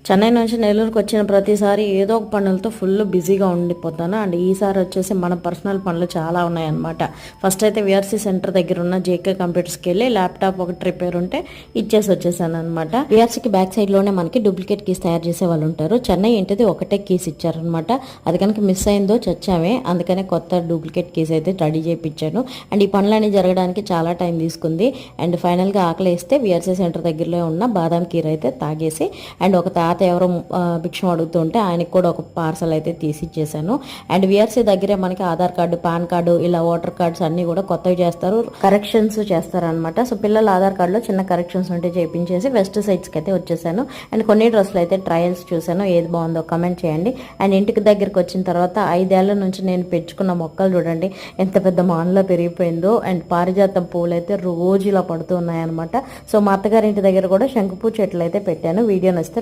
చెన్నై నుంచి నెల్లూరుకి వచ్చిన ప్రతిసారి ఏదో ఒక పనులతో ఫుల్ బిజీగా ఉండిపోతాను. అండ్ ఈసారి వచ్చేసి మన పర్సనల్ పనులు చాలా ఉన్నాయన్నమాట. ఫస్ట్ అయితే విఆర్సీ సెంటర్ దగ్గర ఉన్న జేకే కంప్యూటర్స్కి వెళ్ళి ల్యాప్టాప్ ఒకటి రిపేర్ ఉంటే ఇచ్చేసి వచ్చేసాను అనమాట. విఆర్సీకి బ్యాక్ సైడ్లోనే మనకి డూప్లికేట్ కీస్ తయారు చేసే వాళ్ళు ఉంటారు. చెన్నై ఇంటిది ఒకటే కీస్ ఇచ్చారనమాట. అది కనుక మిస్ అయిందో చచ్చామే, అందుకనే కొత్త డూప్లికేట్ కీస్ అయితే రెడీ చేయించాను. అండ్ ఈ పనులన్నీ జరగడానికి చాలా టైం తీసుకుంది. అండ్ ఫైనల్గా ఆకలి వేస్తే విఆర్సీ సెంటర్ దగ్గరలో ఉన్న బాదాం కీర్ అయితే తాగేసి అండ్ ఒక తాత ఎవరో భిక్షం అడుగుతుంటే ఆయనకు కూడా ఒక పార్సల్ అయితే తీసి ఇచ్చేసాను. అండ్ విఆర్సీ దగ్గరే మనకి ఆధార్ కార్డు, పాన్ కార్డు, ఇలా ఓటర్ కార్డ్స్ అన్ని కూడా కొత్తవి చేస్తారు, కరెక్షన్స్ చేస్తారనమాట. సో పిల్లల ఆధార్ కార్డులో చిన్న కరెక్షన్స్ ఉంటే చేయించేసి వెస్ట్ సైడ్స్కి అయితే వచ్చేసాను. అండ్ కొన్ని డ్రెస్సులు అయితే ట్రయల్స్ చూసాను, ఏది బాగుందో కమెంట్ చేయండి. అండ్ ఇంటికి దగ్గరికి వచ్చిన తర్వాత 5 ఏళ్ల నుంచి నేను పెంచుకున్న మొక్కలు చూడండి ఎంత పెద్ద మాన్లో పెరిగిపోయిందో. అండ్ పారిజాతం పూలు అయితే రోజు ఇలా పడుతూ ఉన్నాయన్నమాట. సో మా అత్తగారి ఇంటి దగ్గర కూడా శంకుపూ చెట్లు అయితే పెట్టాను. వీడియో నచ్చితే